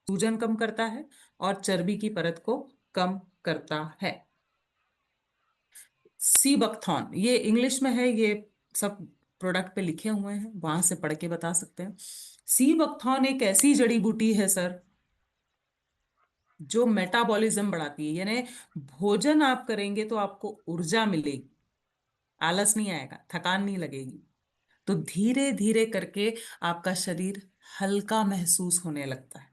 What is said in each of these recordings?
सूजन कम करता है और चर्बी की परत को कम करता है। सीबकथॉर्न, ये इंग्लिश में है, ये सब प्रोडक्ट पे लिखे हुए हैं, वहां से पढ़ के बता सकते हैं। सीबकथॉर्न एक ऐसी जड़ी बूटी है सर जो मेटाबॉलिज्म बढ़ाती है, यानी भोजन आप करेंगे तो आपको ऊर्जा मिलेगी, आलस नहीं आएगा, थकान नहीं लगेगी, तो धीरे धीरे करके आपका शरीर हल्का महसूस होने लगता है।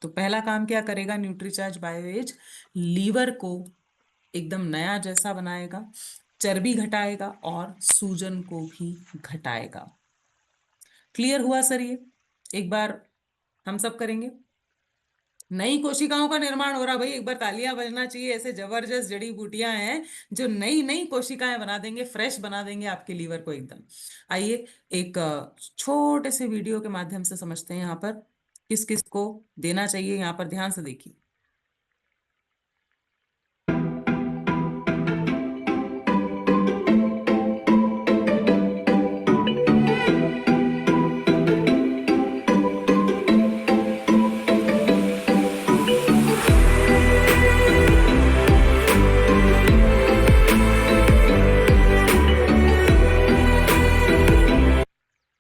तो पहला काम क्या करेगा न्यूट्रीचार्ज बायोएज? लीवर को एकदम नया जैसा बनाएगा, चर्बी घटाएगा और सूजन को भी घटाएगा। क्लियर हुआ सर? ये एक बार हम सब करेंगे। नई कोशिकाओं का निर्माण हो रहा भाई, एक बार तालियां बजना चाहिए। ऐसे जबरदस्त जड़ी बूटियां हैं जो नई नई कोशिकाएं बना देंगे, फ्रेश बना देंगे आपके लीवर को एकदम। आइए एक छोटे से वीडियो के माध्यम से समझते हैं यहाँ पर किस किस को देना चाहिए। यहाँ पर ध्यान से देखिए।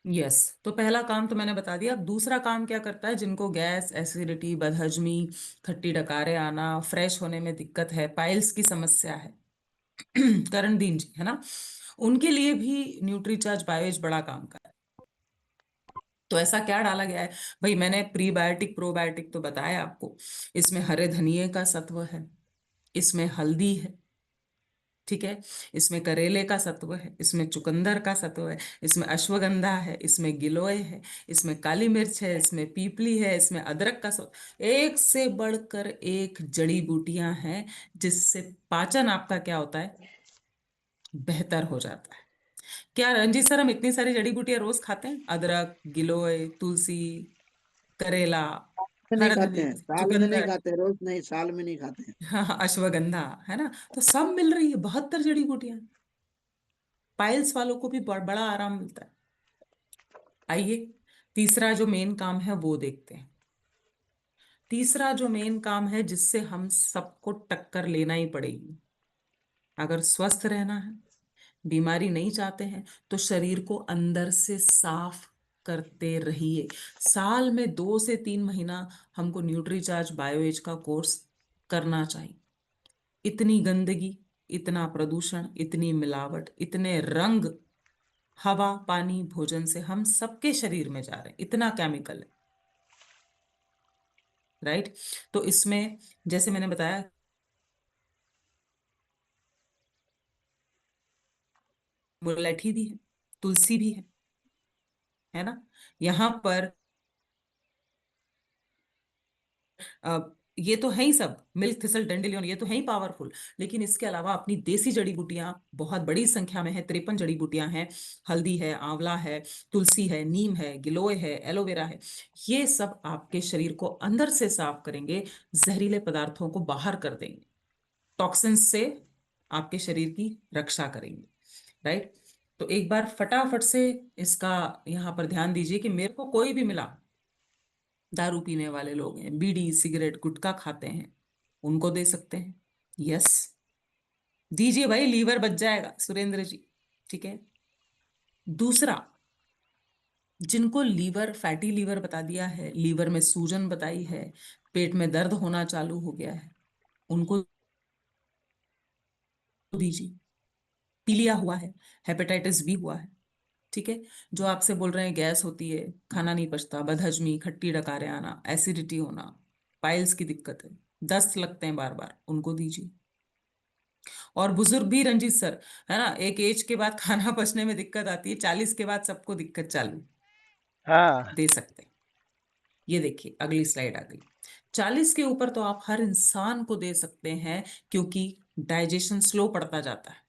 यस, तो पहला काम तो मैंने बता दिया। दूसरा काम क्या करता है? जिनको गैस, एसिडिटी, बदहजमी, खट्टी डकारे आना, फ्रेश होने में दिक्कत है, पाइल्स की समस्या है, करणदीन जी है ना, उनके लिए भी न्यूट्रीचार्ज बायोएज बड़ा काम कर रहा है। तो ऐसा क्या डाला गया है भाई? मैंने प्रीबायोटिक प्रोबायोटिक तो बताया आपको। इसमें हरे धनिए का सत्व है, इसमें हल्दी है, ठीक है, इसमें करेले का सत्व है, इसमें चुकंदर का सत्व है, इसमें अश्वगंधा है, इसमें गिलोय है, इसमें काली मिर्च है, इसमें पीपली है, इसमें अदरक का सत्व। एक से बढ़कर एक जड़ी बूटियां हैं जिससे पाचन आपका क्या होता है? बेहतर हो जाता है। क्या रंजीत सर हम इतनी सारी जड़ी बूटियां रोज खाते हैं? अदरक, गिलोय, तुलसी, करेला, में नहीं हरा खाते हैं, धनिया, साल में नहीं चुकंदर, खाते, रोज नहीं, साल में नहीं खाते हैं। हाँ हाँ, अश्वगंधा, है ना। तो सब मिल रही है, 72 जड़ी बूटियां। पाइल्स वालों को भी बड़ा आराम मिलता है। आइए तीसरा जो मेन काम है वो देखते हैं। तीसरा जो मेन काम है जिससे हम सबको टक्कर लेना ही पड़ेगी अगर स्वस्थ रहना है, बीमारी नहीं चाहते हैं, तो शरीर को अंदर से साफ करते रहिए। साल में 2 से 3 महीना हमको न्यूट्रीचार्ज बायोएज का कोर्स करना चाहिए। इतनी गंदगी, इतना प्रदूषण, इतनी मिलावट, इतने रंग हवा, पानी, भोजन से हम सबके शरीर में जा रहे हैं, इतना केमिकल है, राइट। तो इसमें जैसे मैंने बताया, मुलैठी भी है, तुलसी भी है ना। यहाँ पर अ, ये तो है ही सब, मिल्क थिसल डंडेलियन, ये तो है ही पावरफुल। लेकिन इसके अलावा अपनी देसी जड़ी बूटियां बहुत बड़ी संख्या में है, 53 जड़ी बूटियां हैं। हल्दी है, आंवला है, तुलसी है, नीम है, गिलोय है, एलोवेरा है। ये सब आपके शरीर को अंदर से साफ करेंगे, जहरीले पदार्थों को बाहर कर देंगे, टॉक्सिन्स से आपके शरीर की रक्षा करेंगे, राइट। तो एक बार फटाफट से इसका यहाँ पर ध्यान दीजिए कि मेरे को कोई भी मिला, दारू पीने वाले लोग हैं, बीड़ी सिगरेट गुटखा खाते हैं, उनको दे सकते हैं। यस, दीजिए भाई, लीवर बच जाएगा सुरेंद्र जी, ठीक है। दूसरा, जिनको लीवर, फैटी लीवर बता दिया है, लीवर में सूजन बताई है, पेट में दर्द होना चालू हो गया है, उनको दीजिए। पीलिया हुआ है, हेपेटाइटिस बी हुआ है, ठीक है, जो आपसे बोल रहे हैं गैस होती है, खाना नहीं पचता, बदहजमी, खट्टी डकारे आना, एसिडिटी होना, पाइल्स की दिक्कत है, दस्त लगते हैं बार बार, उनको दीजिए। और बुजुर्ग भी रंजीत सर, है ना, एक एज के बाद खाना पचने में दिक्कत आती है, 40 के बाद सबको दिक्कत चालू, हाँ। दे सकते हैं। ये देखिए अगली स्लाइड आ गई। 40 के ऊपर तो आप हर इंसान को दे सकते हैं, क्योंकि डाइजेशन स्लो पड़ता जाता है।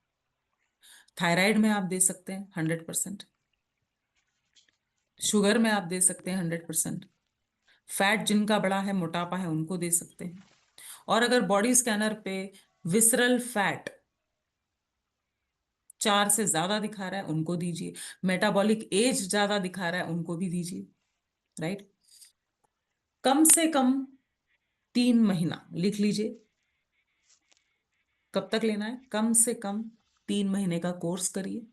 थायराइड में आप दे सकते हैं 100%, शुगर में आप दे सकते हैं 100%, फैट जिनका बड़ा है, मोटापा है, उनको दे सकते हैं। और अगर बॉडी स्कैनर पे विसरल फैट 4 से ज्यादा दिखा रहा है, उनको दीजिए। मेटाबॉलिक एज ज्यादा दिखा रहा है, उनको भी दीजिए, राइट। कम से कम 3 महीना लिख लीजिए। कब तक लेना है? कम से कम 3 महीने का कोर्स करिए।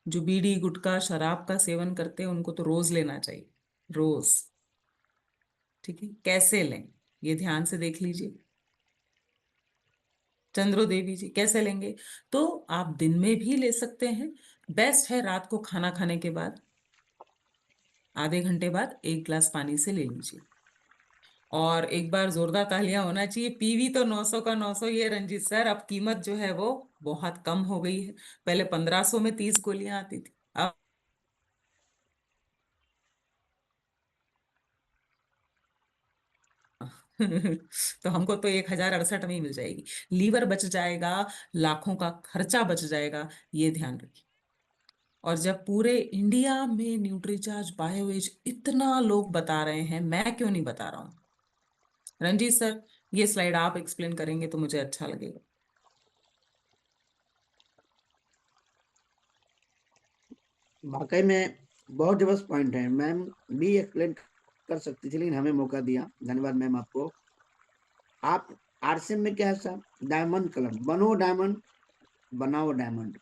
जो बीड़ी गुटखा शराब का सेवन करते हैं उनको तो रोज लेना चाहिए, रोज। ठीक है, कैसे लें ये ध्यान से देख लीजिए। चंद्रो देवी जी, कैसे लेंगे? तो आप दिन में भी ले सकते हैं। बेस्ट है रात को खाना खाने के बाद, आधे घंटे बाद 1 गिलास पानी से ले लीजिए। और एक बार जोरदार तालियां होना चाहिए, पीवी तो 900 का 900 ही है रंजीत सर। अब कीमत जो है वो बहुत कम हो गई है। पहले 1500 में 30 गोलियां आती थी, अब तो हमको तो 1068 में ही मिल जाएगी। लीवर बच जाएगा, लाखों का खर्चा बच जाएगा, ये ध्यान रखिए। और जब पूरे इंडिया में न्यूट्रीचार्ज बायोएज इतना लोग बता रहे हैं, मैं क्यों नहीं बता रहा हूँ? रंजीत सर, ये स्लाइड आप एक्सप्लेन करेंगे तो मुझे अच्छा लगेगा। वाकई में बहुत जबरदस्त पॉइंट है। मैम भी एक्सप्लेन कर सकती थी, लेकिन हमें मौका दिया, धन्यवाद मैम आपको। आप आरसीएम में क्या है सर? डायमंड क्लब, बनो डायमंड, बनाओ डायमंड।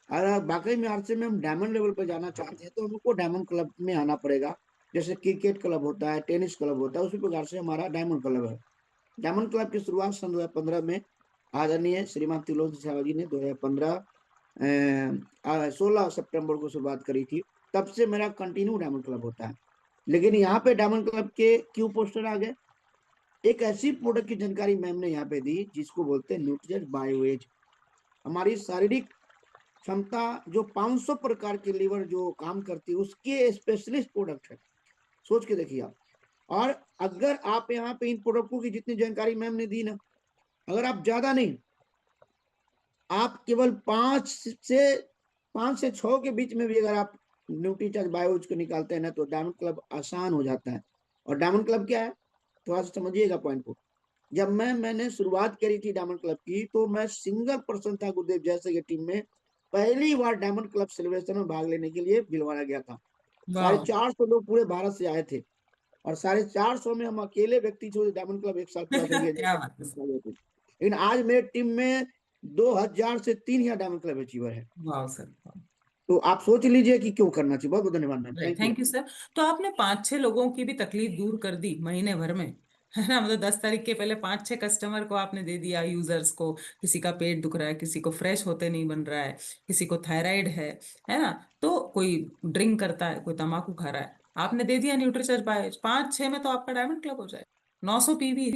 अगर वाकई में आरसीएम में हम डायमंड लेवल पर जाना चाहते हैं तो हमको डायमंड क्लब में आना पड़ेगा। जैसे क्रिकेट क्लब होता है, टेनिस क्लब होता है, उसी प्रकार से हमारा डायमंड क्लब है। डायमंड क्लब की शुरुआत सन 2015 में आदरणीय श्रीमान तिलोन सिंह जी ने 2015 16 सितंबर को शुरुआत करी थी। तब से मेरा कंटिन्यू डायमंड क्लब होता है। लेकिन यहाँ पे डायमंड क्लब के क्यों पोस्टर आ गए? एक ऐसी प्रोडक्ट की जानकारी मैम ने यहाँ पे दी जिसको बोलते हैं न्यूट्रिएंट बायोएज। हमारी शारीरिक क्षमता जो 500 प्रकार के लीवर जो काम करती है उसके स्पेशलिस्ट प्रोडक्ट है। सोच के देखिए आप। और अगर आप यहाँ पे इन प्रोडक्टों की जितनी जानकारी मैम ने दी ना, अगर आप ज्यादा नहीं, आप केवल 5 से 6 के बीच में भी अगर आप न्यूट्रीचार्ज बायोज को निकालते हैं ना, तो डायमंड क्लब आसान हो जाता है। और डायमंड क्लब क्या है, थोड़ा सा समझिएगा पॉइंट को। जब मैंने शुरुआत करी थी डायमंड क्लब की, तो मैं सिंगल पर्सन था गुरुदेव जैसे की टीम में। पहली बार डायमंड क्लब सेलिब्रेशन में भाग लेने के लिए भिलवाया गया था। साढ़े वाह, चार सौ लोग पूरे भारत से आए थे। और 450 में हम अकेले व्यक्ति थे, डायमंड क्लब एक साल पूरा करके क्या बात है सर। लेकिन आज मेरे टीम में 2000 से 3000 डायमंड क्लब अचीवर है। वाह सर, वाह। तो आप सोच लीजिए कि क्यों करना चाहिए। बहुत बहुत धन्यवाद ma'am, right, thank you. Thank you sir. तो आपने 5-6 लोगों की भी तकलीफ दूर कर दी महीने भर में, है ना? मतलब 10 तारीख के पहले 5-6 कस्टमर को आपने दे दिया, यूजर्स को। किसी का पेट दुख रहा है, किसी को फ्रेश होते नहीं बन रहा है, किसी को थायराइड है ना? तो कोई ड्रिंक करता है, कोई तंबाकू खा रहा है, आपने दे दिया न्यूट्रीचर्ज बाय 5-6 में, तो आपका डायमंड क्लब हो जाए। 900 पीवी